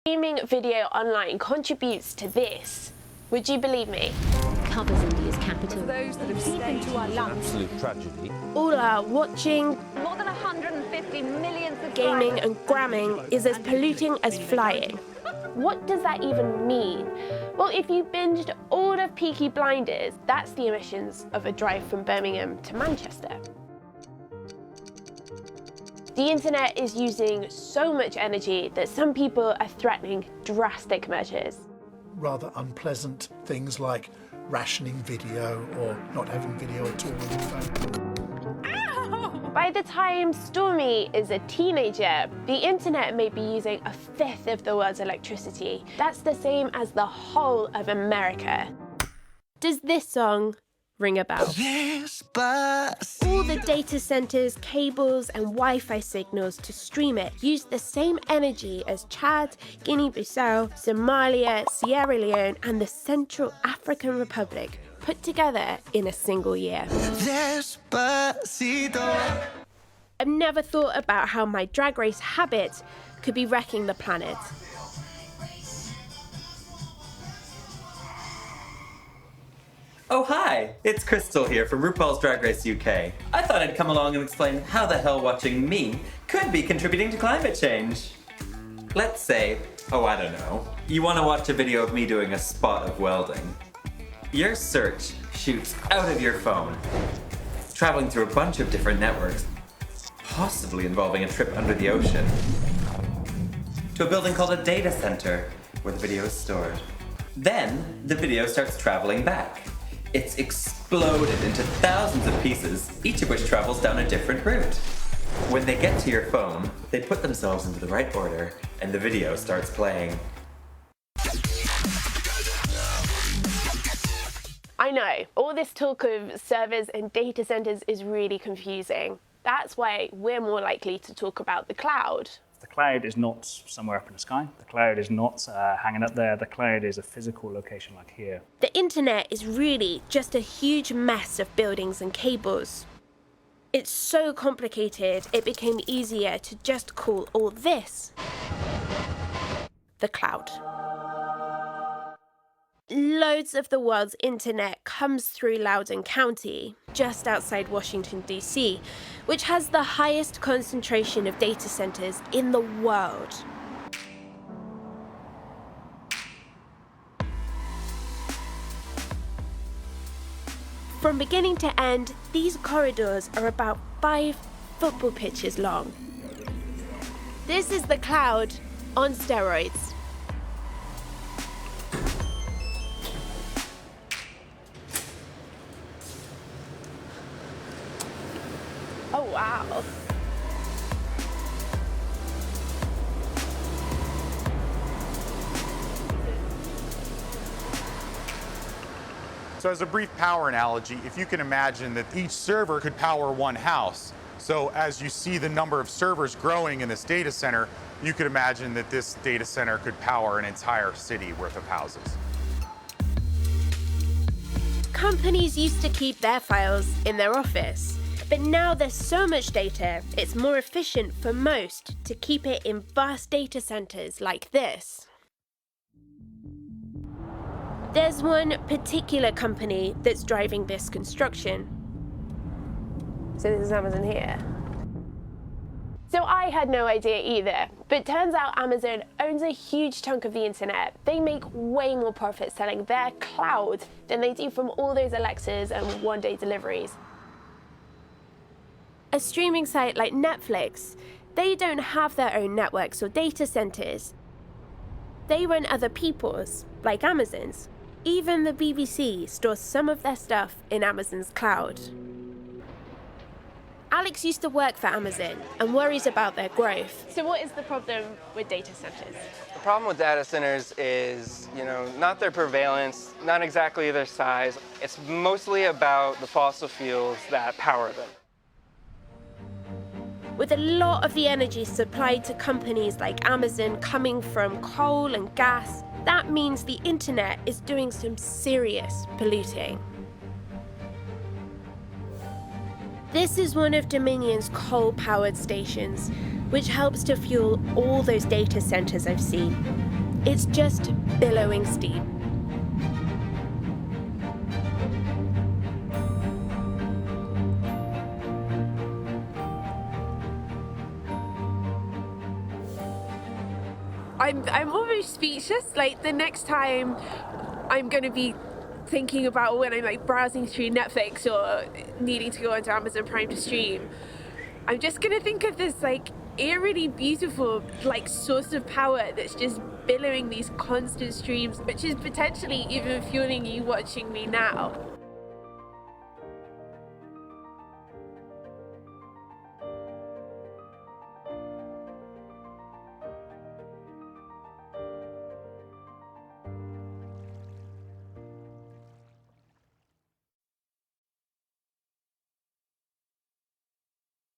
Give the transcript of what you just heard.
Streaming video online contributes to this. Would you believe me? Covers India's capital. Those that have deep into our lungs. Absolute tragedy. All our watching, More than 150 million subscribers. gaming and gramming is as polluting as flying. What does that even mean? Well, if you binged all of Peaky Blinders, that's the emissions of a drive from Birmingham to Manchester. The internet is using so much energy that some people are threatening drastic measures. Rather unpleasant things like rationing video or not having video at all on your phone. Ow! By the time Stormy is a teenager, the internet may be using a fifth of the world's electricity. That's the same as the whole of America. Does this song ring a bell? All the data centers, cables and Wi-Fi signals to stream it use the same energy as Chad, Guinea-Bissau, Somalia, Sierra Leone and the Central African Republic put together in a single year. I've never thought about how my drag race habit could be wrecking the planet. Oh hi, it's Crystal here from RuPaul's Drag Race UK. I thought I'd come along and explain how the hell watching me could be contributing to climate change. Let's say, I don't know, you want to watch a video of me doing a spot of welding. Your search shoots out of your phone, traveling through a bunch of different networks, possibly involving a trip under the ocean, to a building called a data center, where the video is stored. Then, the video starts traveling back. It's exploded into thousands of pieces, each of which travels down a different route. When they get to your phone, they put themselves into the right order, and the video starts playing. I know, all this talk of servers and data centers is really confusing. That's why we're more likely to talk about the cloud. The cloud is not somewhere up in the sky. The cloud is not hanging up there. The cloud is a physical location like here. The internet is really just a huge mess of buildings and cables. It's so complicated, it became easier to just call all this the cloud. Loads of the world's internet comes through Loudoun County, just outside Washington, D.C., which has the highest concentration of data centers in the world. From beginning to end, these corridors are about 5 football pitches long. This is the cloud on steroids. Oh, wow. So as a brief power analogy, if you can imagine that each server could power one house. So as you see the number of servers growing in this data center, you could imagine that this data center could power an entire city worth of houses. Companies used to keep their files in their office. But now there's so much data, it's more efficient for most to keep it in vast data centers like this. There's one particular company that's driving this construction. So this is Amazon here. So I had no idea either, but turns out Amazon owns a huge chunk of the internet. They make way more profit selling their cloud than they do from all those Alexas and one-day deliveries. A streaming site like Netflix, they don't have their own networks or data centers. They run other people's, like Amazon's. Even the BBC stores some of their stuff in Amazon's cloud. Alex used to work for Amazon and worries about their growth. So what is the problem with data centers? The problem with data centers is, not their prevalence, not exactly their size. It's mostly about the fossil fuels that power them. With a lot of the energy supplied to companies like Amazon coming from coal and gas, that means the internet is doing some serious polluting. This is one of Dominion's coal-powered stations. which helps to fuel all those data centers I've seen. It's just billowing steam. I'm almost speechless. Like, the next time I'm going to be thinking about when I'm like browsing through Netflix or needing to go onto Amazon Prime to stream, I'm just going to think of this like eerily beautiful like source of power that's just billowing these constant streams, which is potentially even fueling you watching me now.